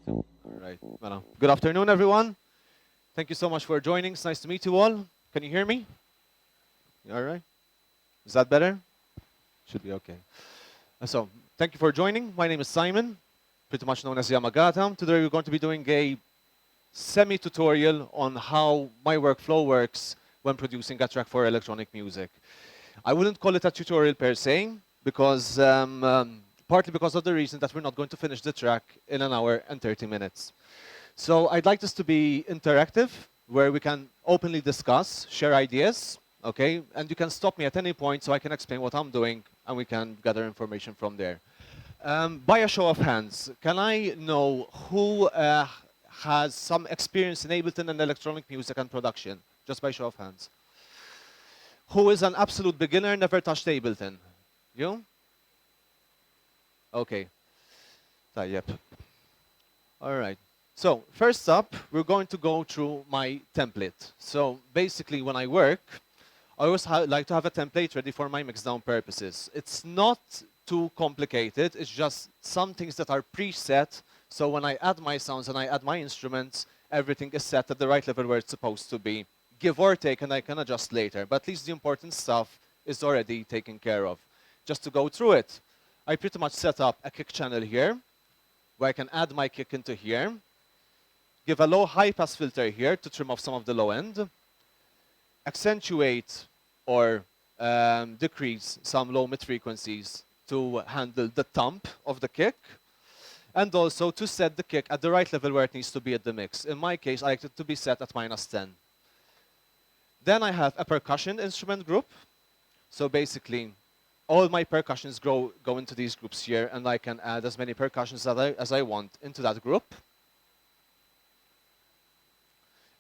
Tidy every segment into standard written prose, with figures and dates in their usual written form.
All right. Well, good afternoon, everyone. Thank you so much for joining. It's nice to meet you all. Can you hear me? You all right? Is that better? Should be okay. So, thank you for joining. My name is Simon, pretty much known as Yama Gata. Today, we're going to be doing a semi-tutorial on how my workflow works when producing a track for electronic music. I wouldn't call it a tutorial per se, because partly because of the reason that we're not going to finish the track in an hour and 30 minutes. So I'd like this to be interactive, where we can openly discuss, share ideas, okay? And you can stop me at any point so I can explain what I'm doing, and we can gather information from there. By a show of hands, can I know who has some experience in Ableton and electronic music and production? Just by show of hands. Who is an absolute beginner, never touched Ableton? You? Okay. Yep. All right. So first up, we're going to go through my template. So basically, when I work, I always like to have a template ready for my mixdown purposes. It's not too complicated. It's just some things that are preset. So when I add my sounds and I add my instruments, everything is set at the right level where it's supposed to be. Give or take, and I can adjust later. But at least the important stuff is already taken care of. Just to go through it, I pretty much set up a kick channel here, where I can add my kick into here. Give a low high pass filter here to trim off some of the low end. Accentuate or decrease some low mid frequencies to handle the thump of the kick. And also to set the kick at the right level where it needs to be at the mix. In my case, I like it to be set at -10. Then I have a percussion instrument group. So basically, all my percussions go into these groups here, and I can add as many percussions as I want into that group.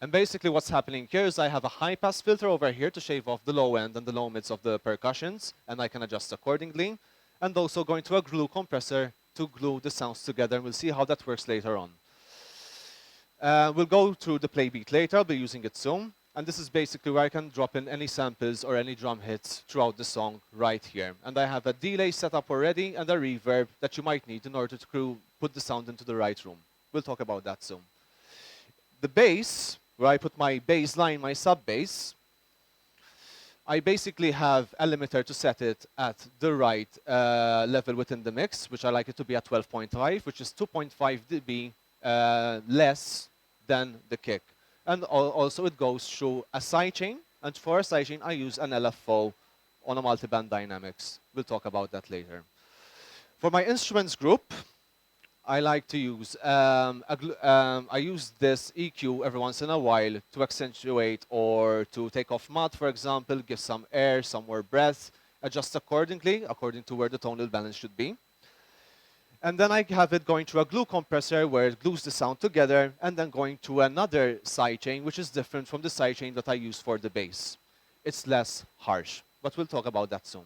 And basically what's happening here is I have a high-pass filter over here to shave off the low end and the low mids of the percussions, and I can adjust accordingly. And also going to a glue compressor to glue the sounds together, and we'll see how that works later on. We'll go through the play beat later. I'll be using it soon. And this is basically where I can drop in any samples or any drum hits throughout the song right here. And I have a delay set up already and a reverb that you might need in order to put the sound into the right room. We'll talk about that soon. The bass, where I put my bass line, my sub bass, I basically have a limiter to set it at the right level within the mix, which I like it to be at 12.5, which is 2.5 dB less than the kick. And also it goes through a sidechain, and for a sidechain I use an LFO on a multiband dynamics. We'll talk about that later. For my instruments group, I like to use I use this EQ every once in a while to accentuate or to take off mud, for example, give some air, some more breath, adjust accordingly, according to where the tonal balance should be. And then I have it going through a glue compressor where it glues the sound together, and then going to another sidechain, which is different from the sidechain that I use for the bass. It's less harsh, but we'll talk about that soon.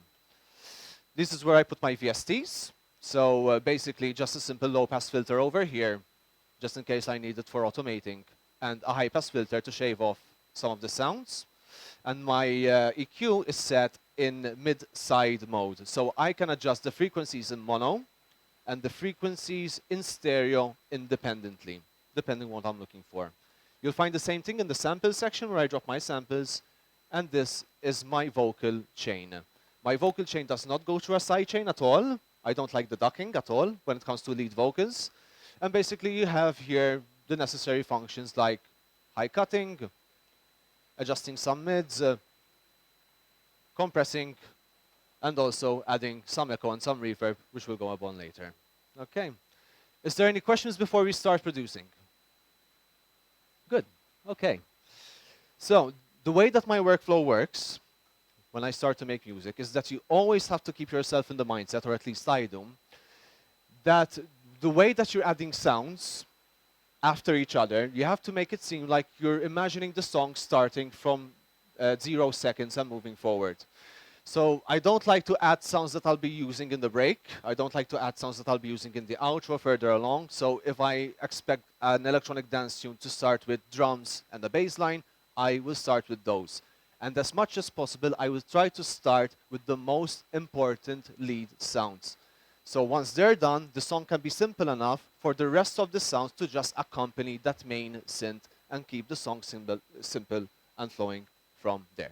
This is where I put my VSTs. So basically just a simple low-pass filter over here, just in case I need it for automating, and a high-pass filter to shave off some of the sounds. And my EQ is set in mid-side mode. So I can adjust the frequencies in mono and the frequencies in stereo independently, depending on what I'm looking for. You'll find the same thing in the sample section where I drop my samples, and this is my vocal chain. My vocal chain does not go through a sidechain at all. I don't like the ducking at all when it comes to lead vocals. And basically you have here the necessary functions like high cutting, adjusting some mids, compressing, and also adding some echo and some reverb, which we'll go upon later. Okay. Is there any questions before we start producing? Good. Okay. So the way that my workflow works when I start to make music is that you always have to keep yourself in the mindset, or at least I do, that the way that you're adding sounds after each other, you have to make it seem like you're imagining the song starting from 0 seconds and moving forward. So I don't like to add sounds that I'll be using in the break. I don't like to add sounds that I'll be using in the outro further along. So if I expect an electronic dance tune to start with drums and a bass line, I will start with those. And as much as possible, I will try to start with the most important lead sounds. So once they're done, the song can be simple enough for the rest of the sounds to just accompany that main synth and keep the song simple and flowing from there.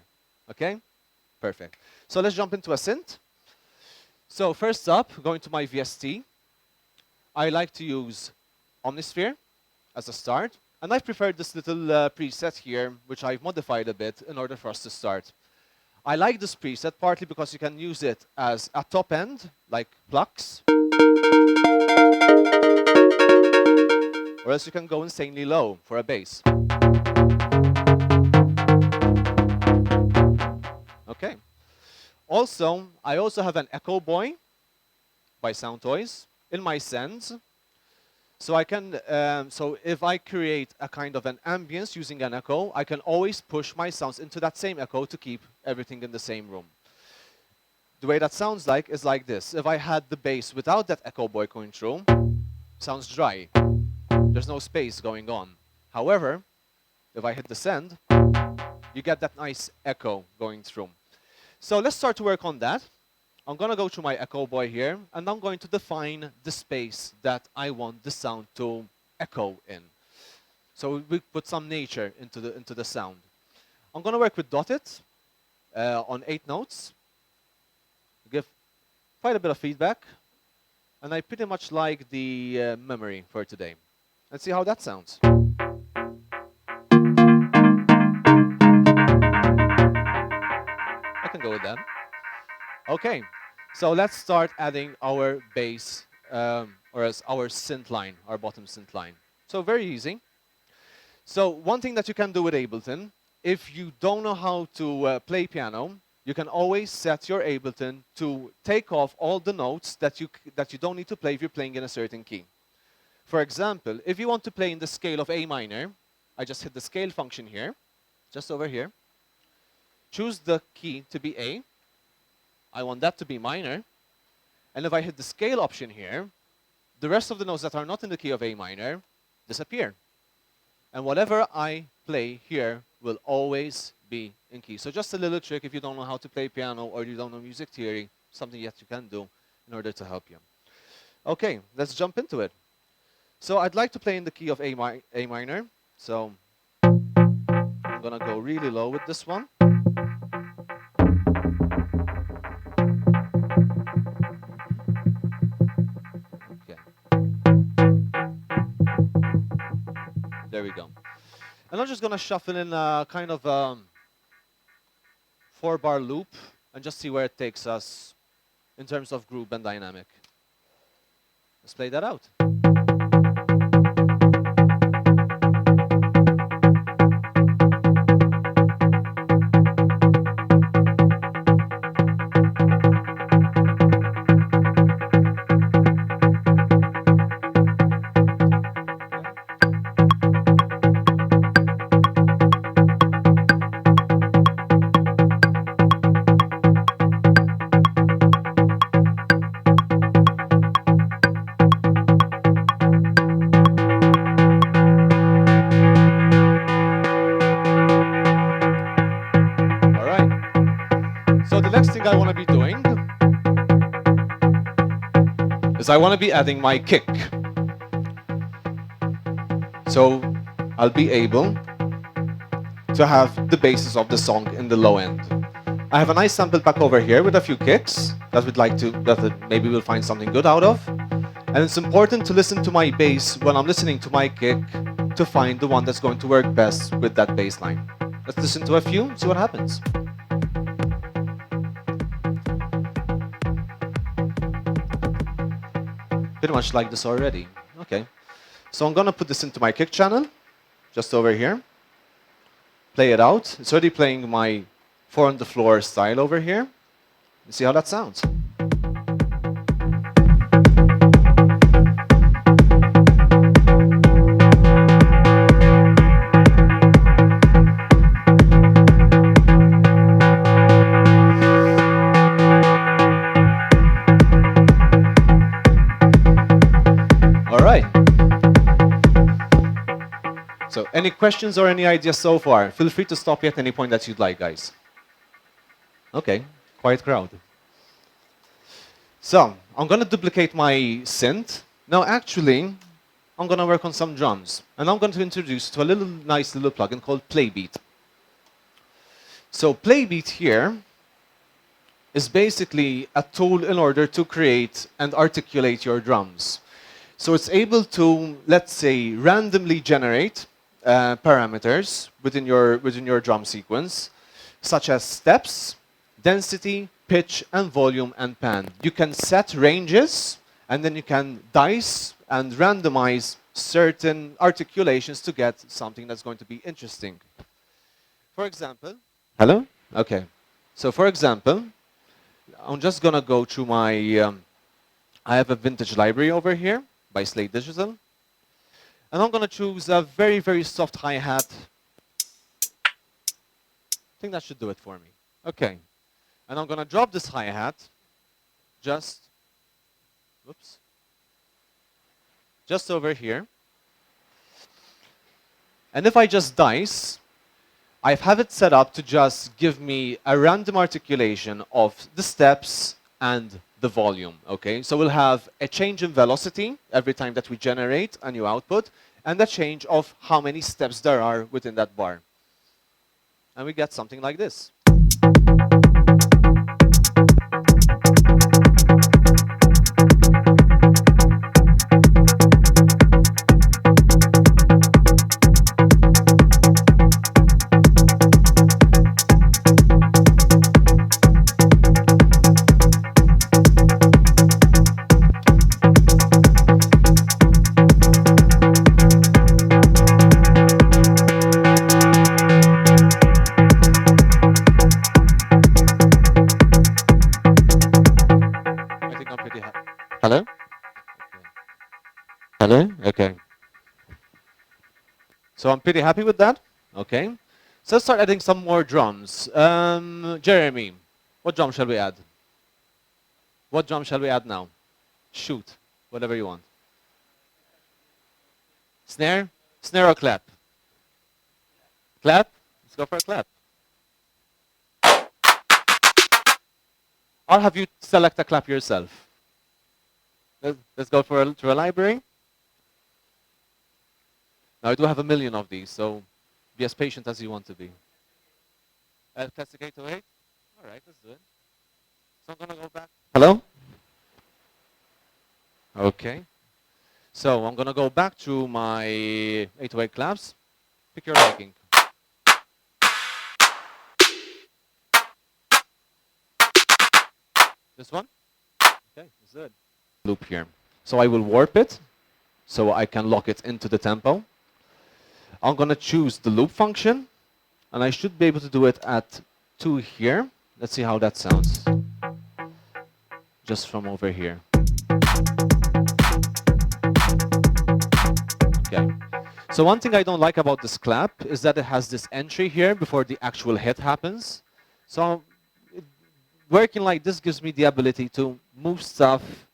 Okay? Perfect. So let's jump into a synth. So first up, going to my VST, I like to use Omnisphere as a start. And I've prepared this little preset here, which I've modified a bit in order for us to start. I like this preset partly because you can use it as a top end, like plucks, or else you can go insanely low for a bass. Okay. Also, I also have an Echo Boy by Sound Toys in my sends. So I can, so if I create a kind of an ambience using an echo, I can always push my sounds into that same echo to keep everything in the same room. The way that sounds like is like this. If I had the bass without that echo boy going through, sounds dry. There's no space going on. However, if I hit the send, you get that nice echo going through. So let's start to work on that. I'm going to go to my echo boy here, and I'm going to define the space that I want the sound to echo in. So we put some nature into the sound. I'm going to work with dotted on 8 notes. Give quite a bit of feedback. And I pretty much like the memory for today. Let's see how that sounds. I can go with that. Okay, so let's start adding our bass, or as our synth line, our bottom synth line. So very easy. So one thing that you can do with Ableton, if you don't know how to play piano, you can always set your Ableton to take off all the notes that you don't need to play if you're playing in a certain key. For example, if you want to play in the scale of A minor, I just hit the scale function here, just over here. Choose the key to be A. I want that to be minor. And if I hit the scale option here, the rest of the notes that are not in the key of A minor disappear. And whatever I play here will always be in key. So just a little trick if you don't know how to play piano or you don't know music theory, something that you can do in order to help you. Okay, let's jump into it. So I'd like to play in the key of A minor. So I'm going to go really low with this one. There we go. And I'm just going to shuffle in a kind of 4-bar loop and just see where it takes us in terms of groove and dynamic. Let's play that out. I want to be doing is I want to be adding my kick. So I'll be able to have the basis of the song in the low end. I have a nice sample pack over here with a few kicks that maybe we'll find something good out of. And it's important to listen to my bass when I'm listening to my kick to find the one that's going to work best with that bass line. Let's listen to a few, see what happens. Pretty much like this already. Okay. So I'm going to put this into my kick channel, just over here. Play it out. It's already playing my 4 on the floor style over here. Let's see how that sounds. So any questions or any ideas so far? Feel free to stop me at any point that you'd like, guys. Okay, quiet crowd. So I'm going to duplicate my synth. Now actually, I'm going to work on some drums. And I'm going to introduce to a nice little plugin called Playbeat. So Playbeat here is basically a tool in order to create and articulate your drums. So it's able to, let's say, randomly generate parameters within your drum sequence, such as steps, density, pitch, and volume and pan. You can set ranges, and then you can dice and randomize certain articulations to get something that's going to be interesting. For example, hello? Okay. So for example, I'm just going to go through my, I have a vintage library over here by Slate Digital. And I'm going to choose a very, very soft hi-hat. I think that should do it for me. Okay. And I'm going to drop this hi-hat just over here. And if I just dice, I have it set up to just give me a random articulation of the steps and the volume, okay? So we'll have a change in velocity every time that we generate a new output, and a change of how many steps there are within that bar. And we get something like this. Hello? Hello? Okay. So I'm pretty happy with that. Okay. So let's start adding some more drums. Jeremy, what drum shall we add? What drum shall we add now? Shoot. Whatever you want. Snare? Snare or clap? Clap? Let's go for a clap. Or have you select a clap yourself? Let's go through a library. Now I do have a million of these, so be as patient as you want to be. Classic 808? All right, let's do it. So I'm going to go back. Hello? Okay. So I'm going to go back to my 808 claps. Pick your liking. This one? Okay, that's good. Loop here. So I will warp it so I can lock it into the tempo. I'm going to choose the loop function, and I should be able to do it at 2 here. Let's see how that sounds. Just from over here. Okay. So one thing I don't like about this clap is that it has this entry here before the actual hit happens. So working like this gives me the ability to move stuff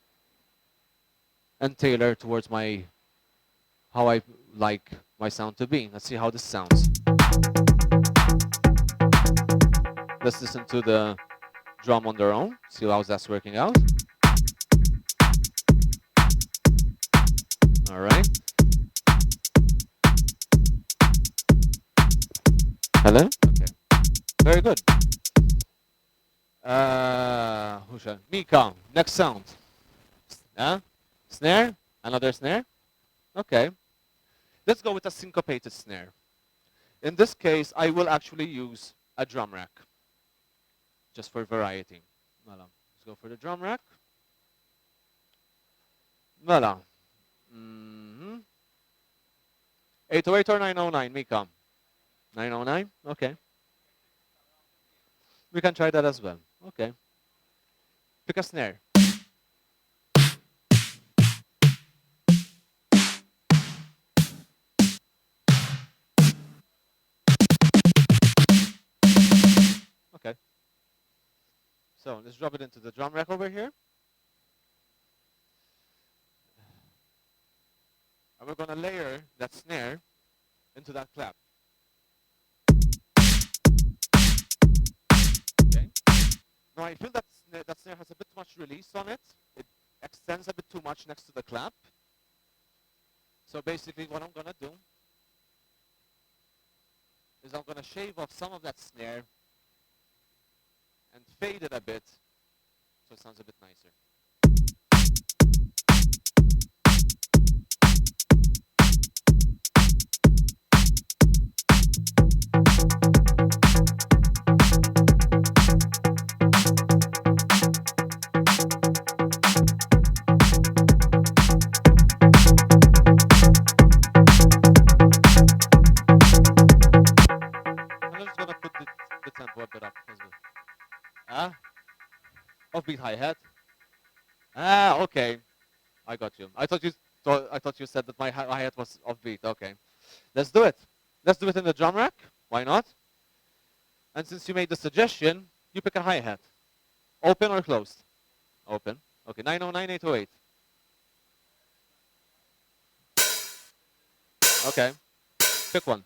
and tailor towards how I like my sound to be. Let's see how this sounds. Let's listen to the drum on their own, see how that's working out. All right. Hello? Okay. Very good. Who shall? Mika, next sound. Snare? Another snare? Okay. Let's go with a syncopated snare. In this case, I will actually use a drum rack, just for variety. Voilà. Let's go for the drum rack. Voilà. 808 or 909, Mika? 909? Okay. We can try that as well. Okay. Pick a snare. Okay. So let's drop it into the drum rack over here. And we're going to layer that snare into that clap. Okay. Now I feel that snare has a bit too much release on it. It extends a bit too much next to the clap. So basically what I'm gonna do is I'm gonna shave off some of that snare and fade it a bit so it sounds a bit nicer. I'm just gonna put the tempo a bit up as well. Ah, offbeat hi-hat. Ah, okay. I got you. I thought you said that my hi-hat was offbeat. Okay. Let's do it. Let's do it in the drum rack. Why not? And since you made the suggestion, you pick a hi-hat. Open or closed? Open. Okay, 909, 808. Okay. Pick one.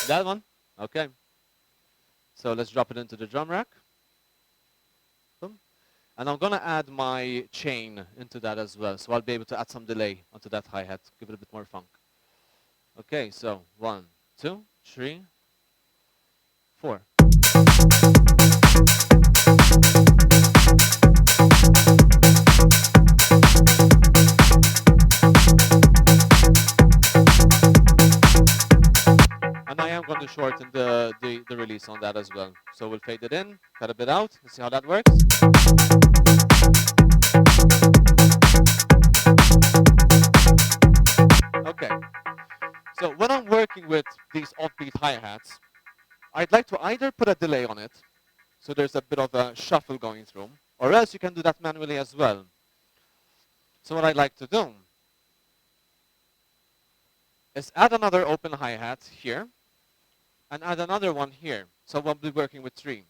That one? Okay. So let's drop it into the drum rack. Boom. And I'm gonna add my chain into that as well. So I'll be able to add some delay onto that hi-hat, give it a bit more funk. Okay, so 1, 2, 3, 4. And I am going to shorten the release on that as well. So we'll fade it in, cut a bit out, and see how that works. Okay. So when I'm working with these offbeat hi-hats, I'd like to either put a delay on it, so there's a bit of a shuffle going through, or else you can do that manually as well. So what I'd like to do is add another open hi-hat here, and add another one here. So we'll be working with 3.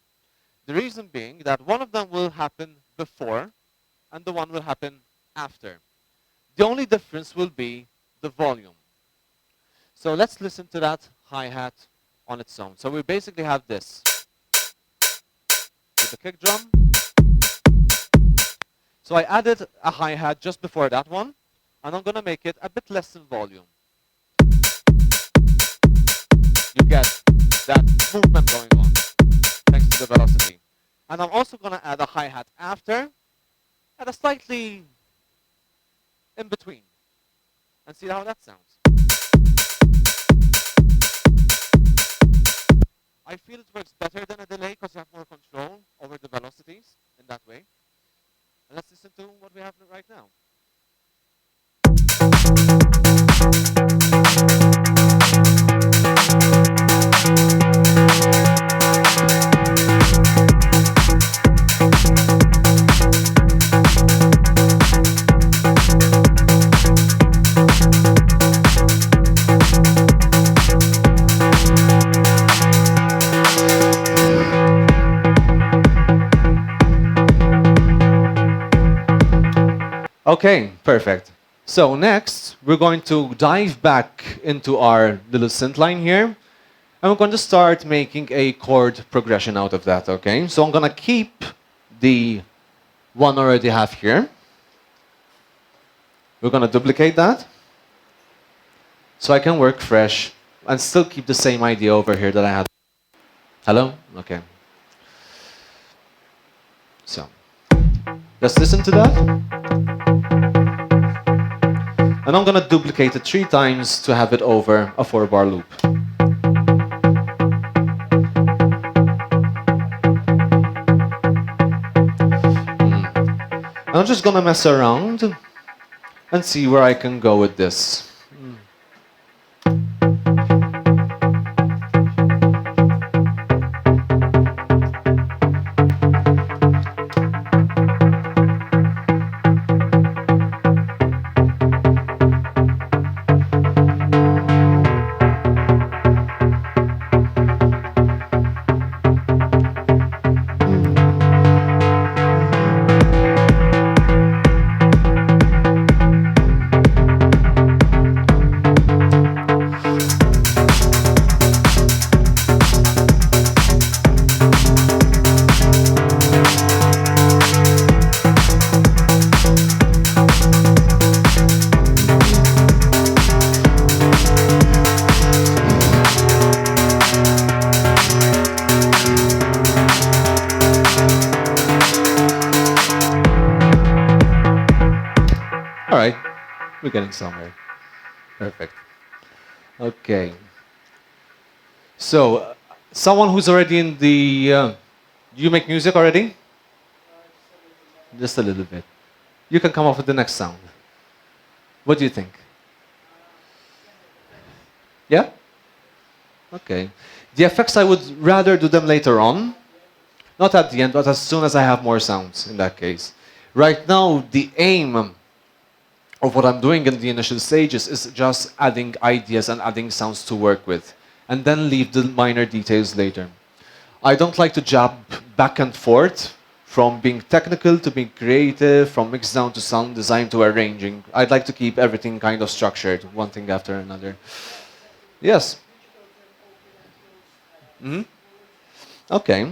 The reason being that one of them will happen before, and the one will happen after. The only difference will be the volume. So let's listen to that hi-hat on its own. So we basically have this with the kick drum. So I added a hi-hat just before that one, and I'm going to make it a bit less in volume. You get that movement going on thanks to the velocity. And I'm also going to add a hi-hat after at a slightly in between and see how that sounds. I feel it works better than a delay because you have more control over the velocities in that way. And let's listen to what we have right now. Okay, perfect. So next, we're going to dive back into our little synth line here, and we're going to start making a chord progression out of that, okay? So I'm going to keep the one I already have here. We're going to duplicate that, so I can work fresh and still keep the same idea over here that I had. Hello? Okay. So, let's listen to that. And I'm going to duplicate it 3 times to have it over a 4-bar loop. And I'm just going to mess around and see where I can go with this. We're getting somewhere. Perfect. Okay. So, someone who's already in the... you make music already? Just a little bit. You can come up with the next sound. What do you think? Yeah? Okay. The effects, I would rather do them later on. Not at the end, but as soon as I have more sounds, in that case. Right now, the aim of what I'm doing in the initial stages is just adding ideas and adding sounds to work with, and then leave the minor details later. I don't like to jump back and forth from being technical to being creative, from mix down to sound design to arranging. I'd like to keep everything kind of structured, one thing after another. Yes? Okay.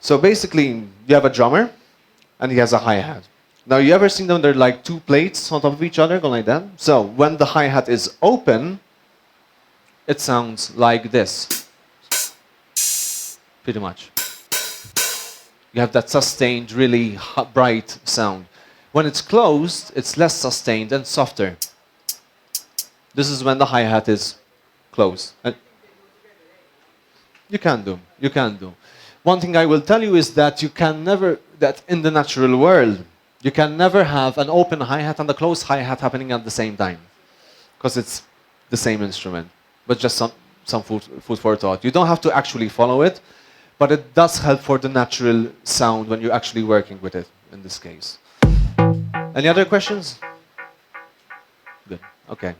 So basically, you have a drummer, and he has a hi-hat. Now, you ever seen them? They're like two plates on top of each other, going like that. So when the hi-hat is open, it sounds like this. Pretty much. You have that sustained, really bright sound. When it's closed, it's less sustained and softer. This is when the hi-hat is closed. You can do. One thing I will tell you is that you can never, that in the natural world, you can never have an open hi-hat and a closed hi-hat happening at the same time. Because it's the same instrument, but just some food for thought. You don't have to actually follow it, but it does help for the natural sound when you're actually working with it, in this case. Any other questions? Good, okay.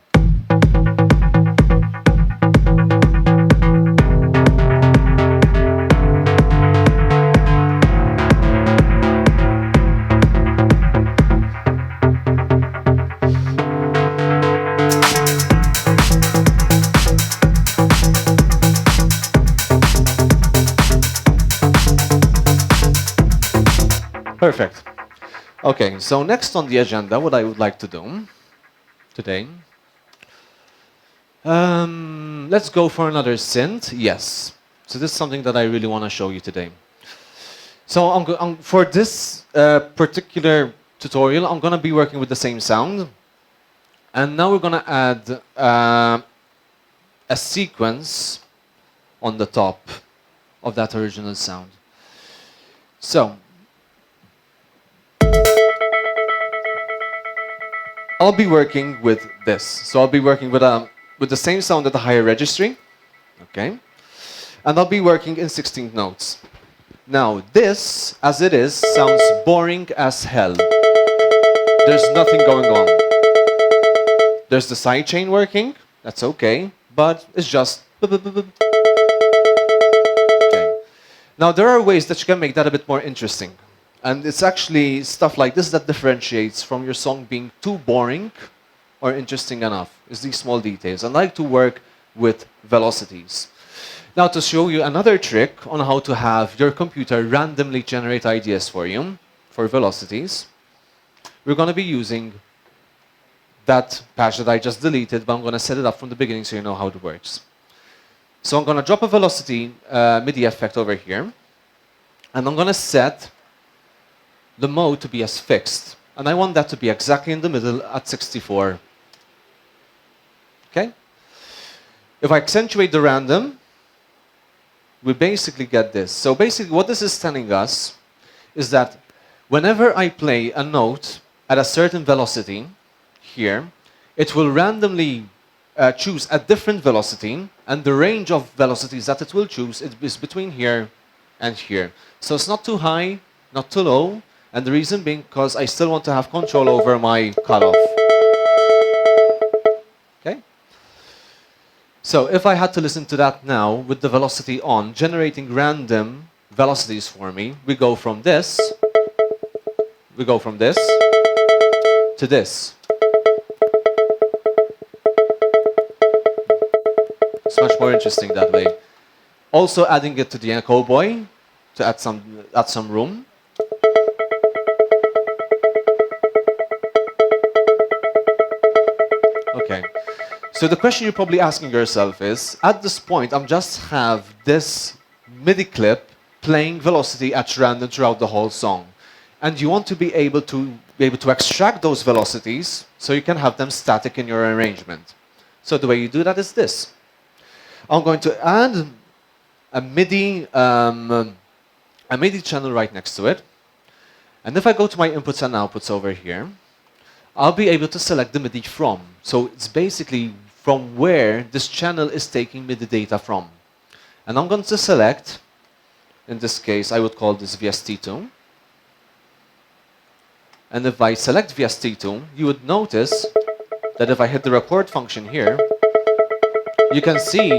Perfect. Okay, so next on the agenda, what I would like to do today, let's go for another synth. Yes. So this is something that I really want to show you today. So for this particular tutorial, I'm going to be working with the same sound. And now we're going to add a sequence on the top of that original sound. So I'll be working with this. So I'll be working with the same sound at the higher registry, okay? And I'll be working in 16th notes. Now this, as it is, sounds boring as hell. There's nothing going on. There's the sidechain working, that's okay, but it's just... Okay. Now there are ways that you can make that a bit more interesting. And it's actually stuff like this that differentiates from your song being too boring or interesting enough. It's these small details. I like to work with velocities. Now to show you another trick on how to have your computer randomly generate ideas for you, for velocities, we're going to be using that patch that I just deleted, but I'm going to set it up from the beginning so you know how it works. So I'm going to drop a velocity MIDI effect over here, and I'm going to set the mode to be as fixed. And I want that to be exactly in the middle at 64. Okay? If I accentuate the random, we basically get this. So basically what this is telling us is that whenever I play a note at a certain velocity here, it will randomly choose a different velocity, and the range of velocities that it will choose is between here and here. So it's not too high, not too low, and the reason being because I still want to have control over my cutoff. Okay? So if I had to listen to that now with the velocity on, generating random velocities for me, we go from this to this. It's much more interesting that way. Also adding it to the cowboy to add some room. Okay. So the question you're probably asking yourself is, at this point, I'm just have this MIDI clip playing velocity at random throughout the whole song. And you want to be able to be able to extract those velocities so you can have them static in your arrangement. So the way you do that is this. I'm going to add a MIDI channel right next to it. And if I go to my inputs and outputs over here, I'll be able to select the MIDI from. So it's basically from where this channel is taking MIDI data from. And I'm going to select, in this case, I would call this VST2. And if I select VST2, you would notice that if I hit the record function here, you can see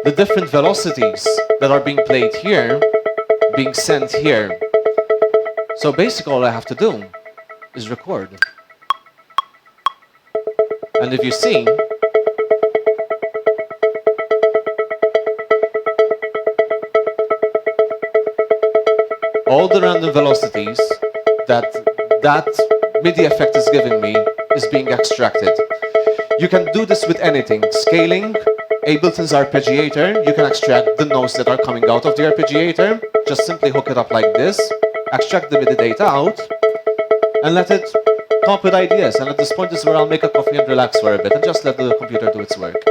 the different velocities that are being played here, being sent here. So basically all I have to do is record. And if you see, all the random velocities that MIDI effect is giving me is being extracted. You can do this with anything. Scaling, Ableton's arpeggiator, you can extract the notes that are coming out of the arpeggiator. Just simply hook it up like this, extract the MIDI data out, and let it come up with ideas. And at this point is where I'll make a coffee and relax for a bit and just let the computer do its work.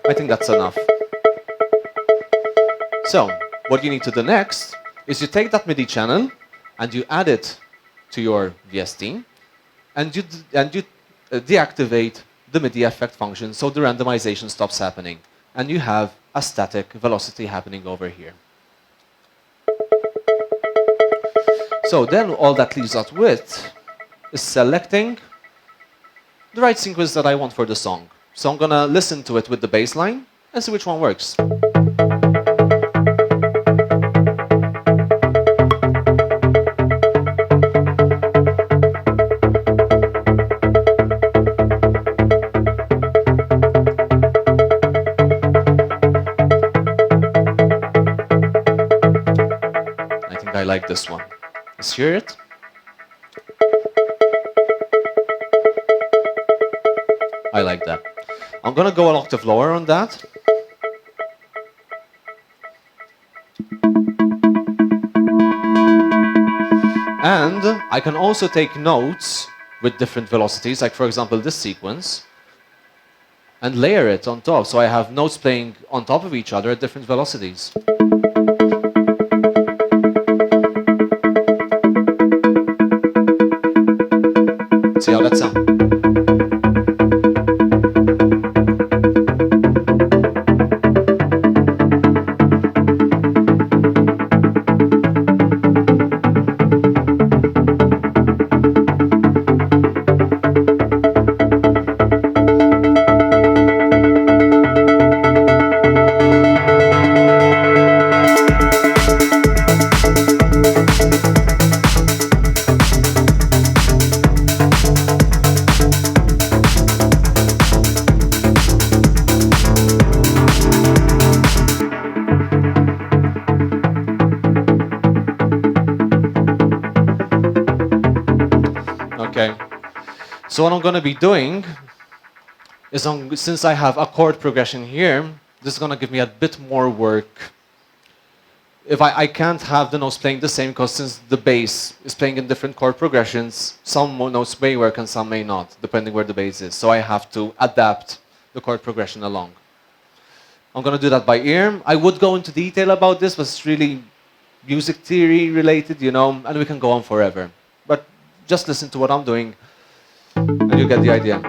I think that's enough. So, what you need to do next is you take that MIDI channel and you add it to your VST, and you deactivate the MIDI effect function so the randomization stops happening. And you have a static velocity happening over here. So then all that leaves us with is selecting the right sequence that I want for the song. So I'm going to listen to it with the bass line and see which one works. I like this one. Let's hear it. I like that. I'm going to go an octave lower on that. And I can also take notes with different velocities, like for example this sequence, and layer it on top. So I have notes playing on top of each other at different velocities. See how that sounds. So what I'm going to be doing is, since I have a chord progression here, this is going to give me a bit more work. If I can't have the notes playing the same, because since the bass is playing in different chord progressions, some notes may work and some may not, depending where the bass is. So I have to adapt the chord progression along. I'm going to do that by ear. I would go into detail about this, but it's really music theory related, you know, and we can go on forever. But just listen to what I'm doing, and you get the idea.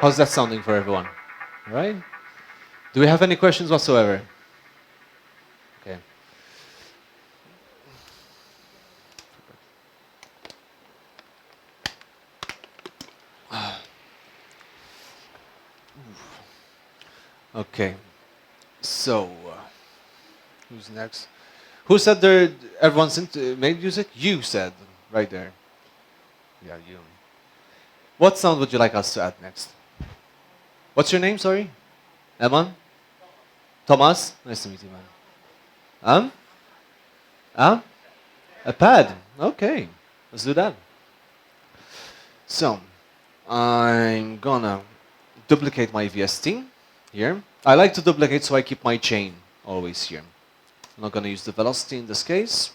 How's that sounding for everyone? All right? Do we have any questions whatsoever? Okay. Okay. So, who's next? Who said everyone's made music? You said, right there. Yeah, you. What sound would you like us to add next? What's your name, sorry? Eman? Thomas? Nice to meet you, man. A pad. Okay. Let's do that. So, I'm gonna duplicate my VST here. I like to duplicate so I keep my chain always here. I'm not gonna use the velocity in this case.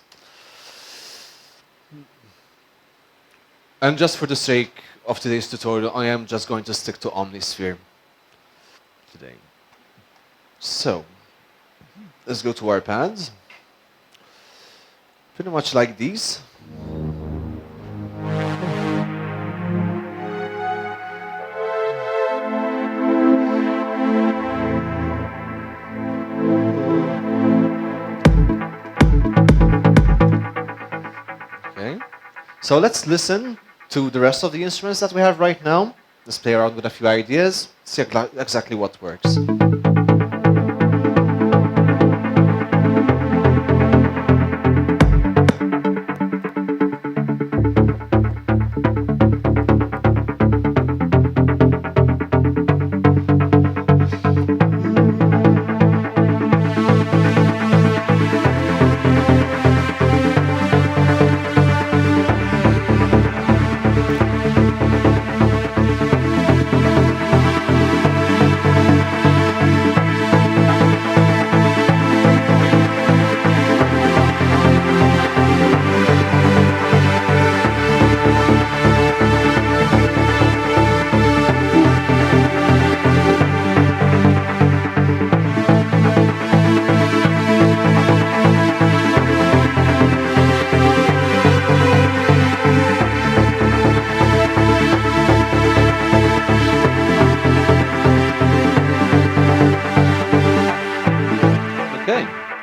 And just for the sake of today's tutorial, I am just going to stick to Omnisphere today. So, let's go to our pads. Pretty much like these. Okay. So let's listen to the rest of the instruments that we have right now. Let's play around with a few ideas, see exactly what works.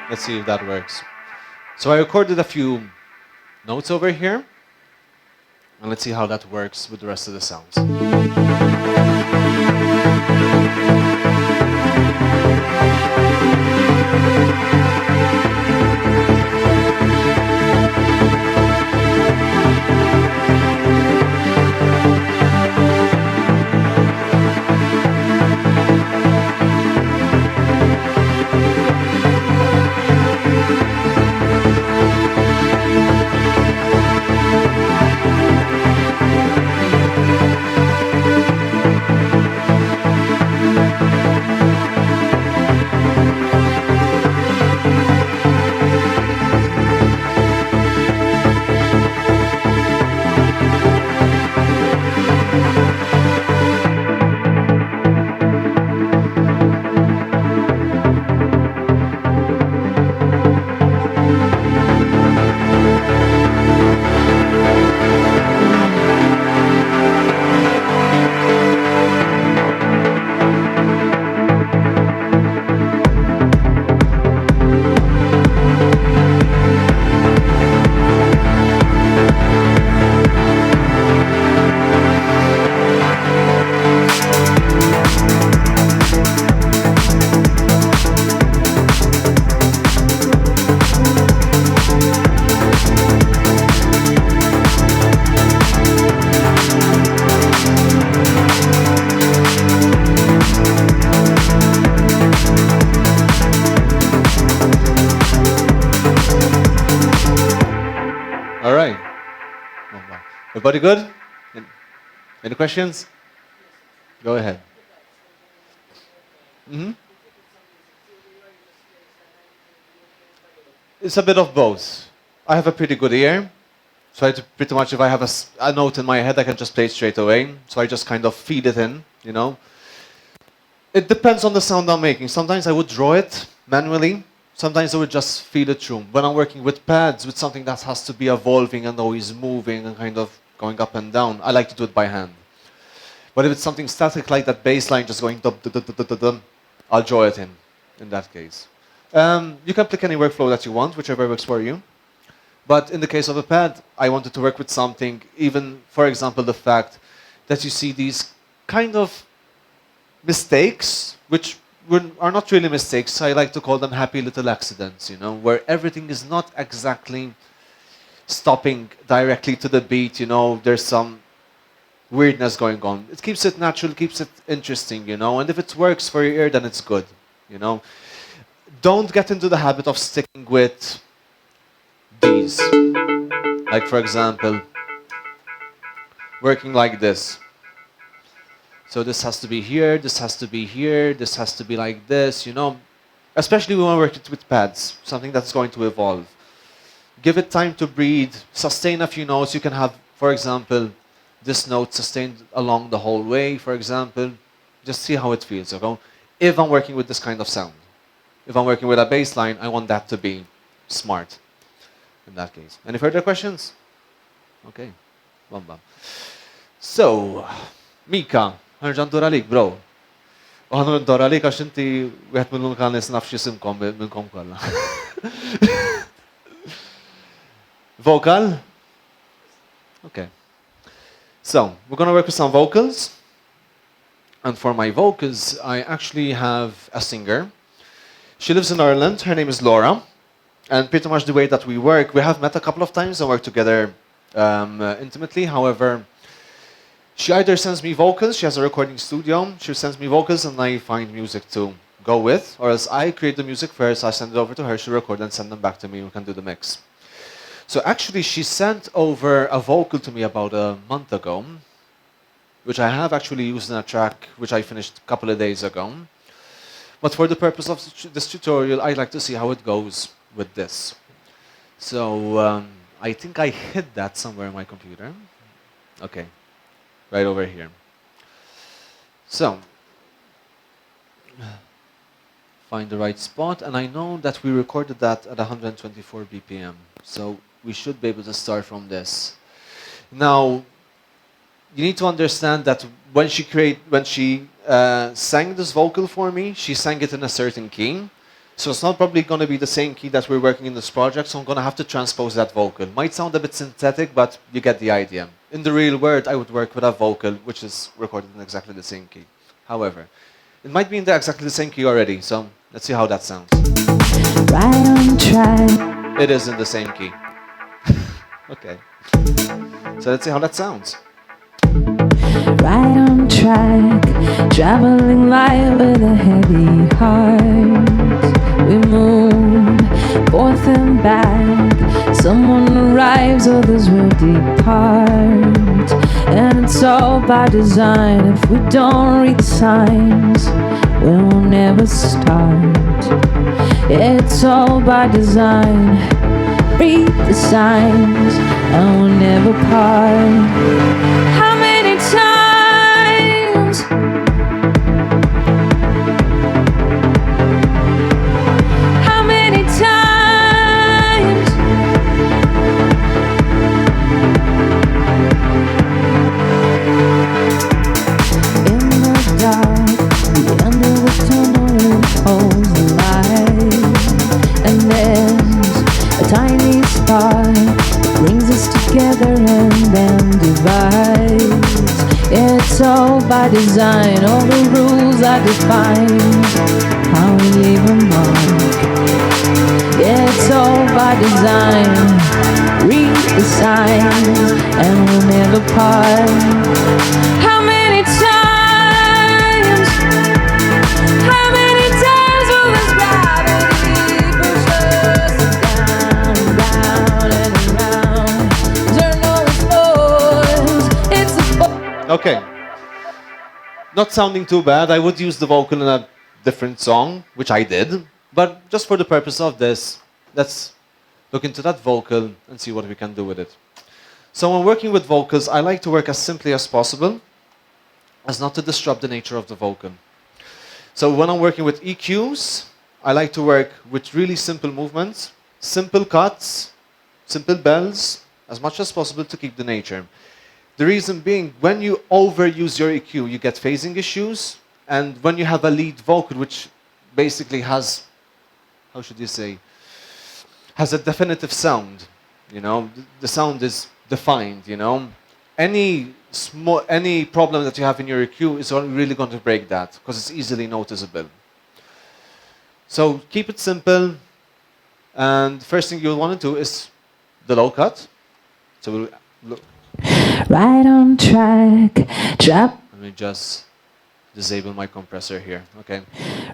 Let's see if that works. So I recorded a few notes over here, and let's see how that works with the rest of the sounds. All right. Everybody good? Any questions? Go ahead. It's a bit of both. I have a pretty good ear, so pretty much if I have a note in my head, I can just play it straight away. So I just kind of feed it in, you know. It depends on the sound I'm making. Sometimes I would draw it manually. Sometimes I would just feed it through. When I'm working with pads, with something that has to be evolving and always moving and kind of going up and down, I like to do it by hand. But if it's something static like that bass line just going dum, dum, dum, dum, dum, dum, I'll draw it in that case. You can pick any workflow that you want, whichever works for you. But in the case of a pad, I wanted to work with something, even, for example, the fact that you see these kind of mistakes, which are not really mistakes. I like to call them happy little accidents, you know, where everything is not exactly stopping directly to the beat, you know, there's some weirdness going on. It keeps it natural, keeps it interesting, you know, and if it works for your ear, then it's good, you know. Don't get into the habit of sticking with these. Like, for example, working like this. So this has to be here, this has to be here, this has to be like this, you know. Especially when we're working with pads, something that's going to evolve. Give it time to breathe, sustain a few notes. You can have, for example, this note sustained along the whole way, for example. Just see how it feels, okay? If I'm working with this kind of sound. If I'm working with a bass line, I want that to be smart in that case. Any further questions? Okay. Bam bam. So, Mika, ħarġan dura lik, bro. Uħan dura lik għax inti wieħed minnhom kan nisnaf x'isimkom minnkom kollha. Vocal? Okay. So, we're going to work with some vocals. And for my vocals, I actually have a singer. She lives in Ireland. Her name is Laura. And pretty much the way that we work, we have met a couple of times and worked together intimately. However, she either sends me vocals, she has a recording studio, she sends me vocals and I find music to go with, or else I create the music first, I send it over to her, she record and send them back to me, we can do the mix. So actually she sent over a vocal to me about a month ago, which I have actually used in a track which I finished a couple of days ago. But for the purpose of this tutorial, I'd like to see how it goes with this. So I think I hid that somewhere in my computer. Okay, right over here. So, find the right spot, and I know that we recorded that at 124 BPM. So we should be able to start from this. Now, you need to understand that when she sang this vocal for me, she sang it in a certain key. So it's not probably going to be the same key that we're working in this project, so I'm going to have to transpose that vocal. Might sound a bit synthetic, but you get the idea. In the real world, I would work with a vocal which is recorded in exactly the same key. However, it might be in exactly the same key already, so let's see how that sounds. Right on track. It is in the same key. Okay. So let's see how that sounds. Right on track, traveling light with a heavy heart. We move forth and back. Someone arrives, others will depart. And it's all by design. If we don't read the signs, we'll never start. It's all by design. Read the signs, and we'll never part. How many times? How many times? In the dark, the end of the tunnel holds the light, and there's a tiny spark that brings us together and then divides. It's all by design, all the rules are defined, how we leave a mark. It's all by design, read the signs, and we'll never part. How many times? How many times will this gravity push us down, round and around? Turn all the floors, it's a Okay. Not sounding too bad. I would use the vocal in a different song, which I did. But just for the purpose of this, let's look into that vocal and see what we can do with it. So when working with vocals, I like to work as simply as possible, as not to disrupt the nature of the vocal. So when I'm working with EQs, I like to work with really simple movements, simple cuts, simple bells, as much as possible to keep the nature. The reason being, when you overuse your EQ, you get phasing issues. And when you have a lead vocal, which basically has, how should you say, has a definitive sound, you know, the sound is defined, you know. Any problem that you have in your EQ is really going to break that because it's easily noticeable. So keep it simple. And first thing you'll want to do is the low cut. So we'll look. Right on track, drop. Let me just disable my compressor here. Okay.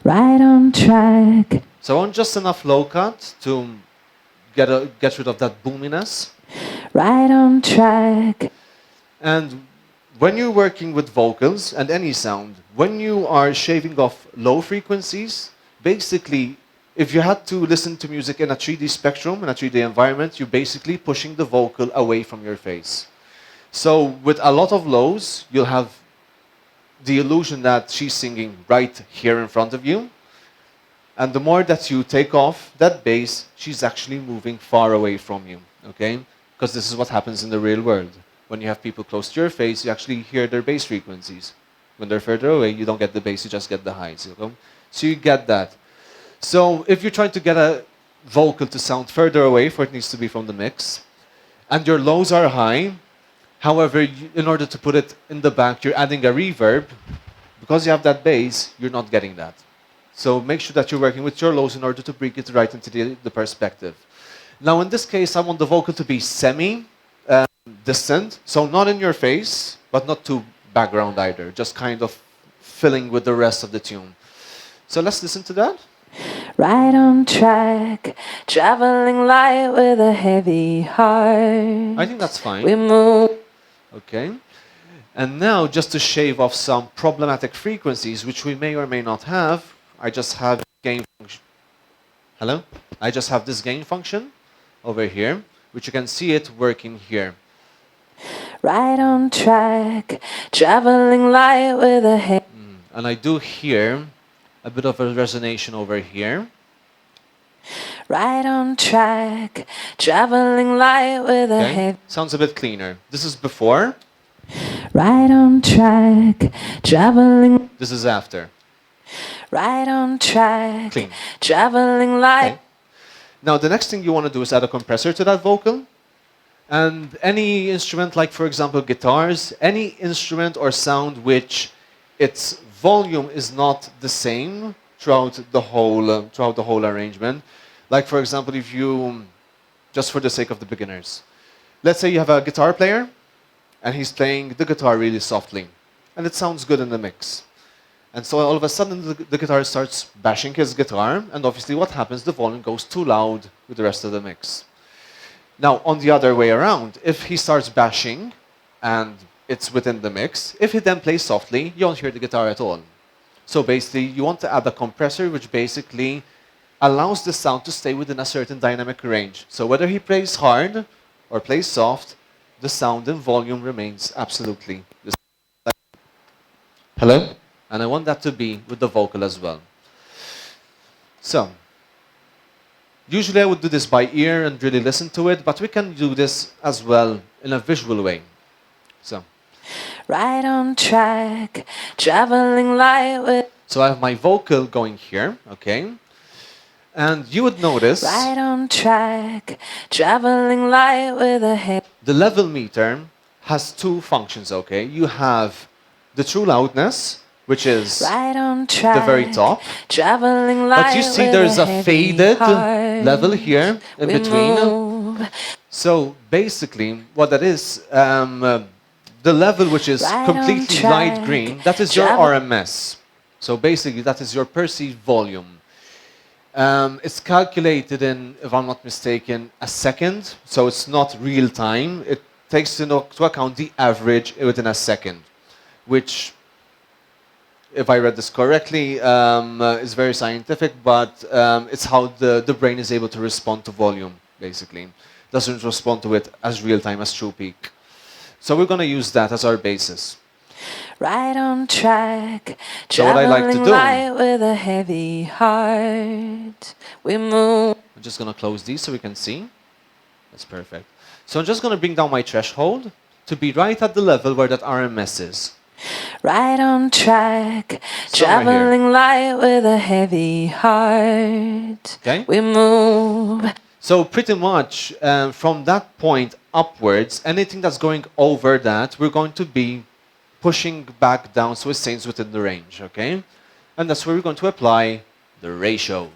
Right on track. So I want just enough low cut to get rid of that boominess. Right on track. And when you're working with vocals and any sound, when you are shaving off low frequencies, basically, if you had to listen to music in a 3D spectrum, in a 3D environment, you're basically pushing the vocal away from your face. So with a lot of lows, you'll have the illusion that she's singing right here in front of you. And the more that you take off that bass, she's actually moving far away from you, okay? Because this is what happens in the real world. When you have people close to your face, you actually hear their bass frequencies. When they're further away, you don't get the bass, you just get the highs, okay? So you get that. So if you're trying to get a vocal to sound further away, for it needs to be from the mix, and your lows are high, however, in order to put it in the back, you're adding a reverb. Because you have that bass, you're not getting that. So make sure that you're working with your lows in order to bring it right into the perspective. Now, in this case, I want the vocal to be semi-distant, so not in your face, but not too background either, just kind of filling with the rest of the tune. So let's listen to that. Right on track, traveling light with a heavy heart. I think that's fine. We move. Okay. And now, just to shave off some problematic frequencies, which we may or may not have, I just have gain function. Hello? I just have this gain function over here, which you can see it working here. Right on track, traveling light with a heavy. And I do hear a bit of a resonation over here. Right on track, traveling light with a heavy. Sounds a bit cleaner. This is before. Right on track, traveling. This is after. Right on track, Clean. traveling light. Okay. Now the next thing you want to do is add a compressor to that vocal. And any instrument, like for example guitars, any instrument or sound which its volume is not the same throughout the whole arrangement. Like for example, if you, just for the sake of the beginners, let's say you have a guitar player and he's playing the guitar really softly and it sounds good in the mix. And so all of a sudden the guitarist starts bashing his guitar, and obviously what happens, the volume goes too loud with the rest of the mix. Now on the other way around, if he starts bashing and it's within the mix, if he then plays softly, you don't hear the guitar at all. So basically you want to add a compressor which basically allows the sound to stay within a certain dynamic range. So whether he plays hard or plays soft, the sound and volume remains absolutely the same. Hello? And I want that to be with the vocal as well. So, usually I would do this by ear and really listen to it, but we can do this as well in a visual way. So. Right on track, traveling light with. So I have my vocal going here, okay? And you would notice. Right on track, traveling light with a head. The level meter has two functions, okay? You have the true loudness, which is right on track, the very top. Traveling light. But you see there's a faded level here in between. Move. So basically, what that is, the level which is completely light green, that is your RMS. So basically, that is your perceived volume. It's calculated in, if I'm not mistaken, a second. So it's not real time. It takes into account the average within a second, which, if I read this correctly, is very scientific, but it's how the brain is able to respond to volume, basically. It doesn't respond to it as real time as true peak. So we're going to use that as our basis. Right on track, so what I like to do, light with a heavy heart. We move. I'm just going to close these so we can see. That's perfect. So I'm just going to bring down my threshold to be right at the level where that RMS is. Right on track, Somewhere here. traveling light with a heavy heart. Okay? We move. So pretty much from that point upwards, anything that's going over that, we're going to be pushing back down so it stays within the range, okay? And that's where we're going to apply the ratio.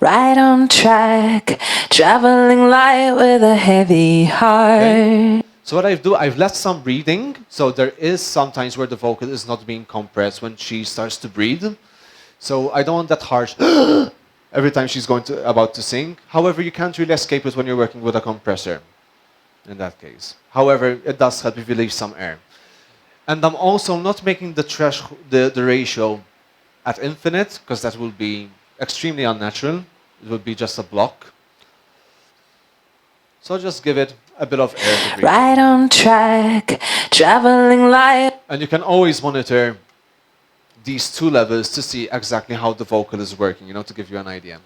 Right on track, traveling light with a heavy heart. Okay. So what I do, I've left some breathing. So there is sometimes where the vocal is not being compressed when she starts to breathe. So I don't want that harsh every time she's about to sing. However, you can't really escape it when you're working with a compressor in that case. However, it does help if you leave some air. And I'm also not making the ratio at infinite, because that will be extremely unnatural. It would be just a block. So just give it a bit of air to breathe. Right on track, traveling light. And you can always monitor these two levels to see exactly how the vocal is working, to give you an idea.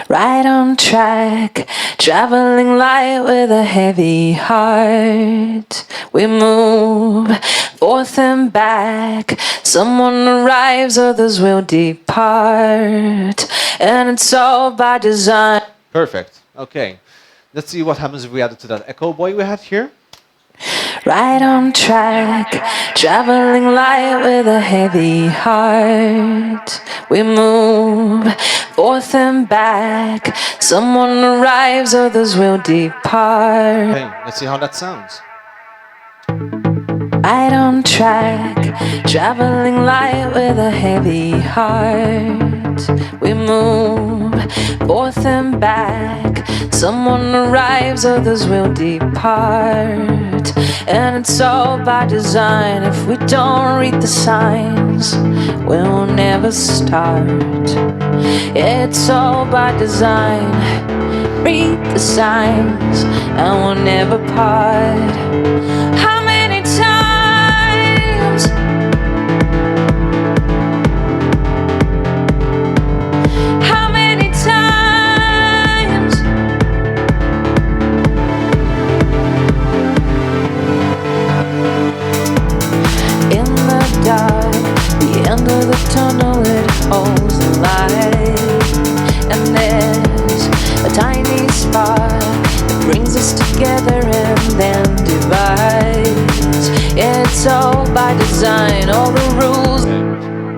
Right on track, traveling light with a heavy heart. We move forth and back. Someone arrives, others will depart. And it's all by design. Perfect. Okay. Let's see what happens if we add it to that echo boy we had here. Right on track, traveling light with a heavy heart. We move forth and back. Someone arrives, others will depart. Okay, let's see how that sounds. Right on track, traveling light with a heavy heart. We move forth and back. Someone arrives, others will depart. And it's all by design. If we don't read the signs, we'll never start. It's all by design. Read the signs, and we'll never part. How many times? How many times? In the dark, the end of the tunnel, it holds the light. And there's a tiny spark that brings us together and then divides. It's all by design, all the rules.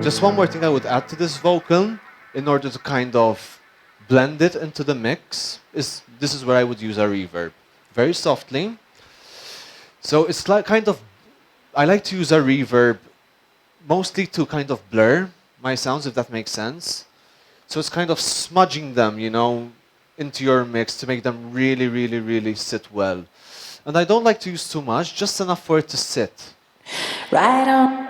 Just one more thing I would add to this vocal in order to kind of blend it into the mix is this is where I would use a reverb. Very softly. So it's like I like to use a reverb mostly to kind of blur my sounds, if that makes sense. So it's kind of smudging them, into your mix to make them really, really, really sit well. And I don't like to use too much, just enough for it to sit. Right on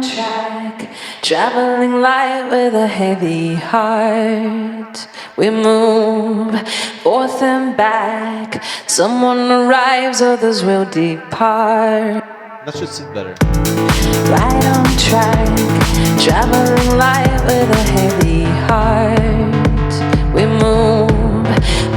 track, traveling light with a heavy heart. We move forth and back. Someone arrives, others will depart. That should sit better. Right on track, traveling light with a heavy heart. We move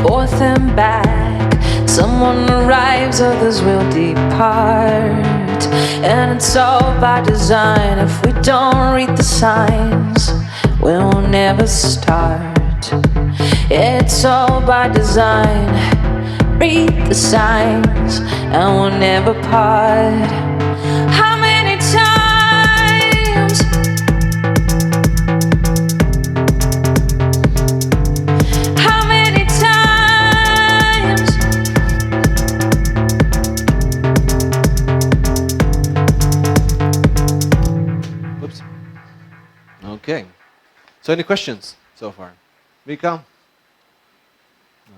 forth and back. Someone arrives, others will depart. And it's all by design. If we don't read the signs, we'll never start. It's all by design. Read the signs, and we'll never part. How many times? How many times? Whoops. Okay. So any questions so far? Mika? All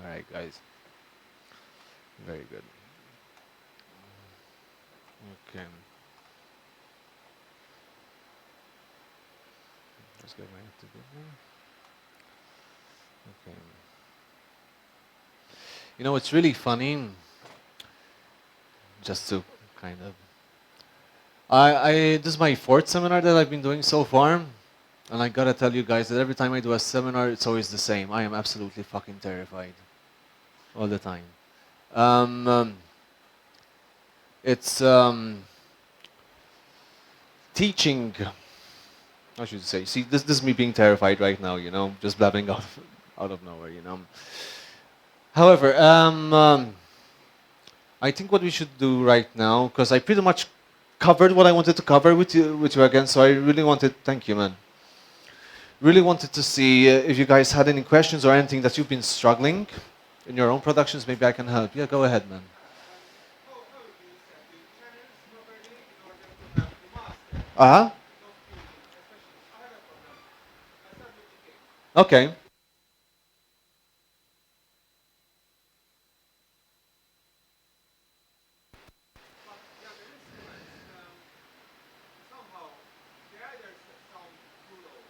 right, guys. Very good. Okay. Let's go back to the Okay. It's really funny. Just to kind of. This is my fourth seminar that I've been doing so far, and I gotta tell you guys that every time I do a seminar, it's always the same. I am absolutely fucking terrified, all the time. Um, um, it's teaching. I should say. See, this is me being terrified right now. You know, just blabbing out of nowhere. You know. However, I think what we should do right now, because I pretty much covered what I wanted to cover with you again. So I really wanted. Thank you, man. Really wanted to see if you guys had any questions or anything that you've been struggling in your own productions. Maybe I can help. Yeah, go ahead, man. Uh-huh. Okay.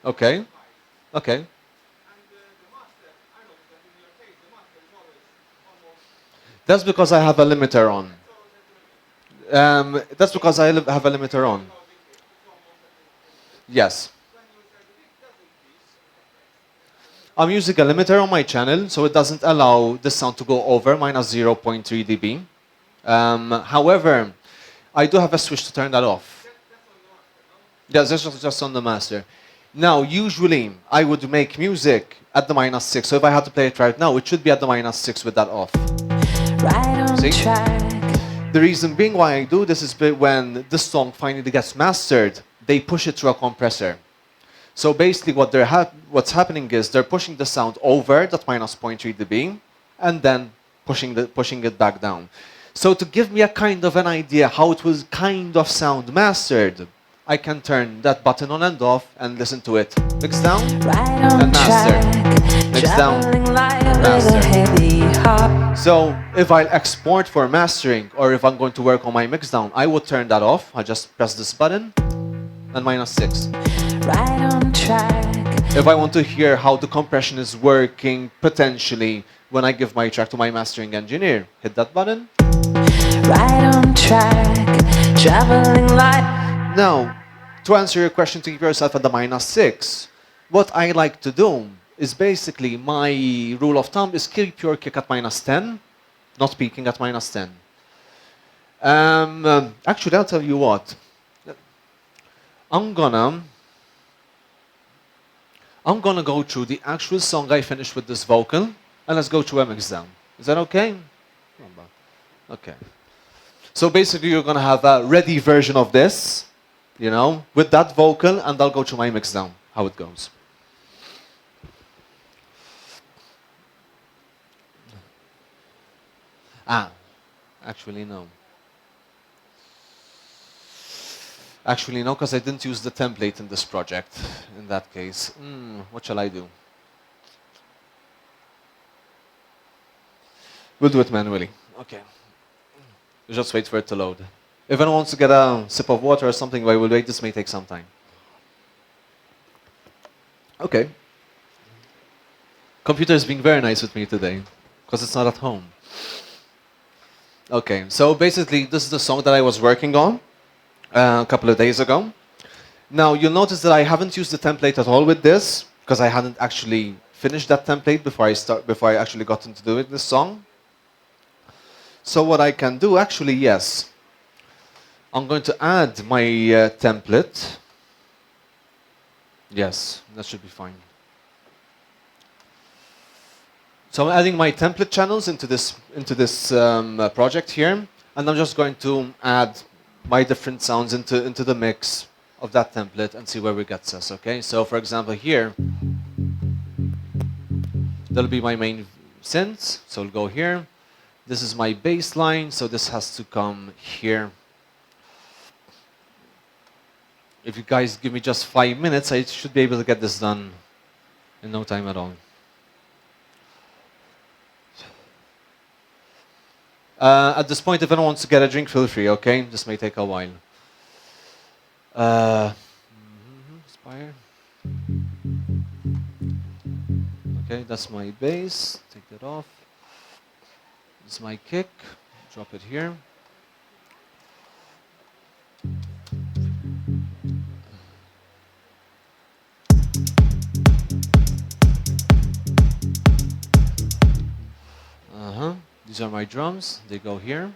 Okay. Okay. That's because I have a limiter on. That's because have a limiter on. Yes. I'm using a limiter on my channel, so it doesn't allow the sound to go over minus 0.3 dB. However, I do have a switch to turn that off. Yes, that's just on the master. Now, usually, I would make music at the minus 6. So if I had to play it right now, it should be at the minus 6 with that off. Right on See? track. The reason being why I do this is when the song finally gets mastered, they push it through a compressor. So basically what's happening is they're pushing the sound over that minus 0.3 dB and then pushing it back down. So to give me a kind of an idea how it will kind of sound mastered, I can turn that button on and off and listen to it. Mix down Right on and master. track. Mix down, Traveling light with master. a heavy heart. So if I export for mastering or if I'm going to work on my mix down, I would turn that off. I just press this button and minus 6. Right on track. If I want to hear how the compression is working potentially when I give my track to my mastering engineer, hit that button. Right on track. Traveling light. Now, to answer your question, to keep yourself at the minus 6, what I like to do is basically my rule of thumb is keep your kick at minus 10, not peaking at minus 10. Actually, I'll tell you what. I'm gonna go through the actual song I finished with this vocal, and let's go through a mix down. Is that okay? Okay. So basically, you're gonna have a ready version of this, you know, with that vocal, and I'll go through my mix down, how it goes. Actually no. Actually no, because I didn't use the template in this project. In that case, what shall I do? We'll do it manually. Okay. Just wait for it to load. If anyone wants to get a sip of water or something while we'll wait, this may take some time. Okay. Computer is being very nice with me today, because it's not at home. Okay, so basically this is the song that I was working on a couple of days ago. Now you'll notice that I haven't used the template at all with this, because I hadn't actually finished that template before I actually got into doing this song. So what I can do, actually, yes, I'm going to add my template. Yes, that should be fine. So I'm adding my template channels into this project here, and I'm just going to add my different sounds into the mix of that template and see where it gets us. Okay, so for example here, that'll be my main synths. So we'll go here. This is my bass line, so this has to come here. If you guys give me just 5 minutes, I should be able to get this done in no time at all. At this point, if anyone wants to get a drink, feel free, okay? This may take a while. Inspire. Okay, that's my bass. Take that off. This is my kick. Drop it here. These These are my drums. They go here.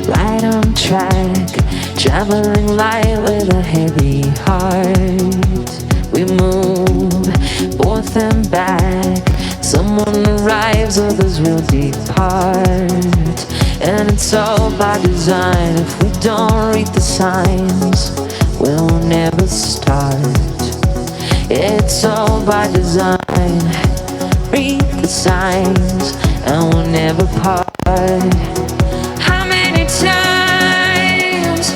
Right on track, traveling light with a heavy heart. We move forth and back. Someone arrives, others will depart. And it's all by design. If we don't read the signs, we'll never start. It's all by design. Read the signs, and we'll never part. How many times?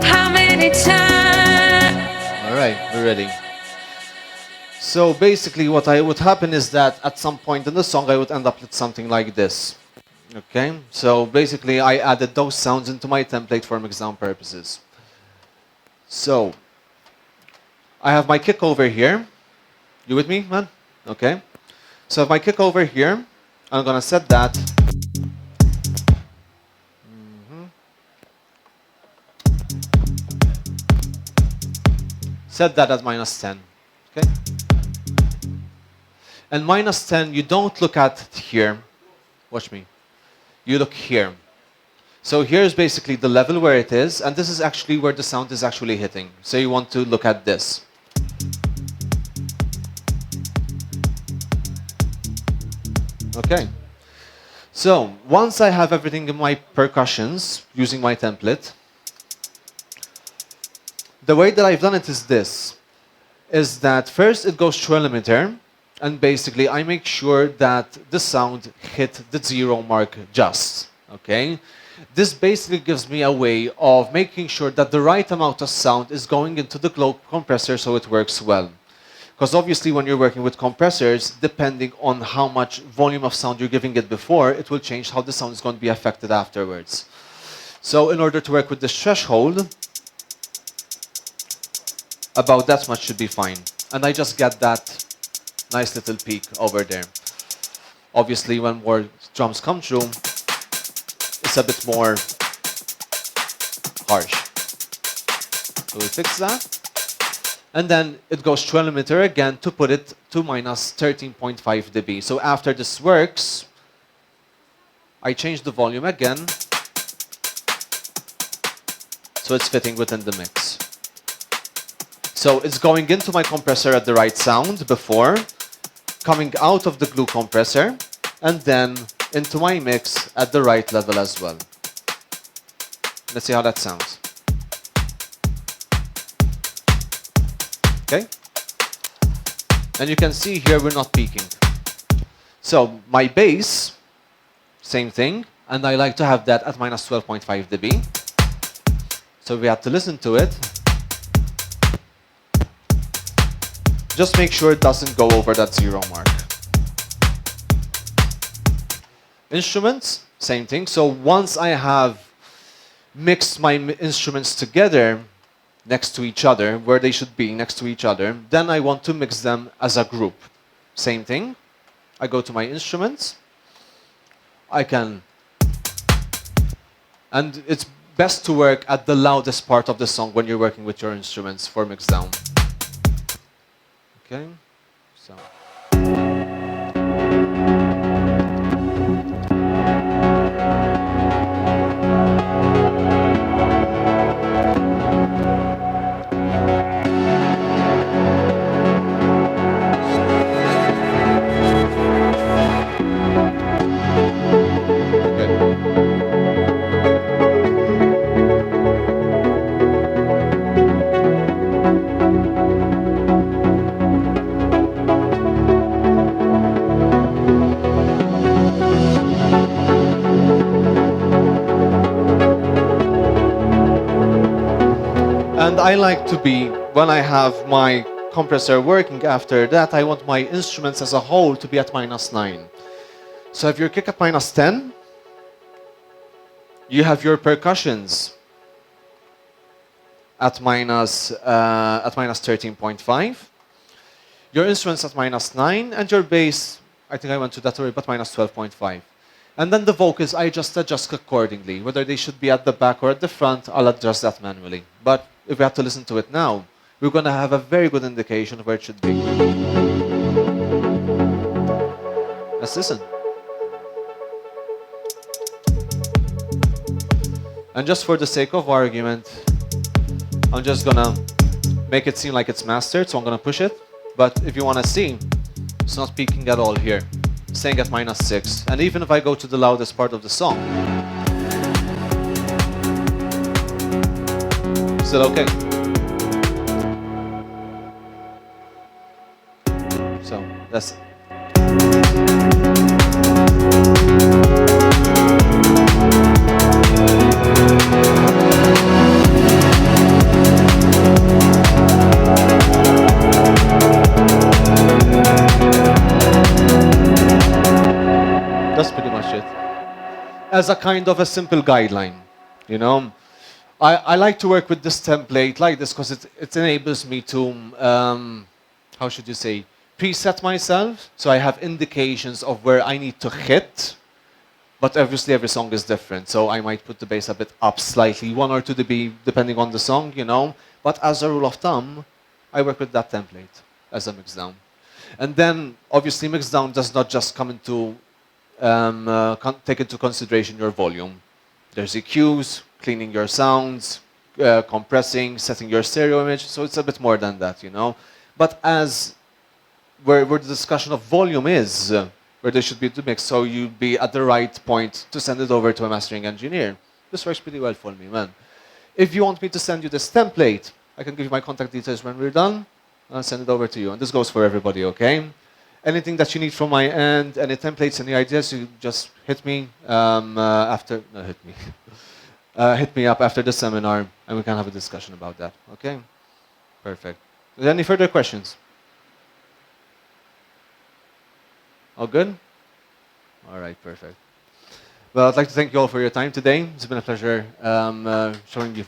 How many times? All right, we're ready. So basically what would happen is that at some point in the song I would end up with something like this. Okay, so basically I added those sounds into my template for exam purposes. So I have my kick over here. You with me, man? Okay. So I have my kick over here. I'm gonna set that. Set that at -10. Okay. And -10, you don't look at here. Watch me. You look here. So here's basically the level where it is, and this is actually where the sound is actually hitting. So you want to look at this. Okay. So once I have everything in my percussions using my template, the way that I've done it is this, is that first it goes through a limiter, and basically I make sure that the sound hit the 0 mark just, okay? This basically gives me a way of making sure that the right amount of sound is going into the globe compressor so it works well. Because obviously when you're working with compressors, depending on how much volume of sound you're giving it before, it will change how the sound is going to be affected afterwards. So in order to work with this threshold, about that much should be fine. And I just get that nice little peak over there. Obviously when more drums come through, it's a bit more harsh. So we fix that. And then it goes through a limiter again to put it to -13.5 dB. So after this works, I change the volume again, so it's fitting within the mix. So it's going into my compressor at the right sound before, coming out of the glue compressor, and then into my mix at the right level as well. Let's see how that sounds. Okay? And you can see here we're not peaking. So my bass, same thing, and I like to have that at -12.5 dB. So we have to listen to it. Just make sure it doesn't go over that 0 mark. Instruments, same thing. So once I have mixed my instruments together next to each other, where they should be next to each other, then I want to mix them as a group. Same thing. I go to my instruments. I can, and it's best to work at the loudest part of the song when you're working with your instruments for mix down. Okay, so. And I like to be, when I have my compressor working after that, I want my instruments as a whole to be at -9. So if your kick at -10, you have your percussions at minus 13.5, your instruments at -9, and your bass, I think I went to that already, but minus 12.5. And then the vocals, I just adjust accordingly. Whether they should be at the back or at the front, I'll adjust that manually. But if we have to listen to it now, we're going to have a very good indication of where it should be. Let's listen. And just for the sake of argument, I'm just going to make it seem like it's mastered, so I'm going to push it. But if you want to see, it's not peaking at all here. Staying at -6. And even if I go to the loudest part of the song, still okay. So that's it. That's pretty much it. As a kind of a simple guideline, you know. I like to work with this template like this because it enables me to, how should you say, preset myself. So I have indications of where I need to hit. But obviously every song is different. So I might put the bass a bit up slightly, 1 or 2 dB, depending on the song, you know. But as a rule of thumb, I work with that template as a mixdown. And then, obviously, mixdown does not just come into take into consideration your volume. There's EQs, cleaning your sounds, compressing, setting your stereo image. So it's a bit more than that, you know. But as where the discussion of volume is, where there should be the mix, so you'd be at the right point to send it over to a mastering engineer. This works pretty well for me, man. If you want me to send you this template, I can give you my contact details when we're done. I'll send it over to you. And this goes for everybody, okay? Anything that you need from my end, any templates, any ideas, you just hit me hit me up after the seminar, and we can have a discussion about that. Okay? Perfect. Is there any further questions? All good? All right, perfect. Well, I'd like to thank you all for your time today. It's been a pleasure showing you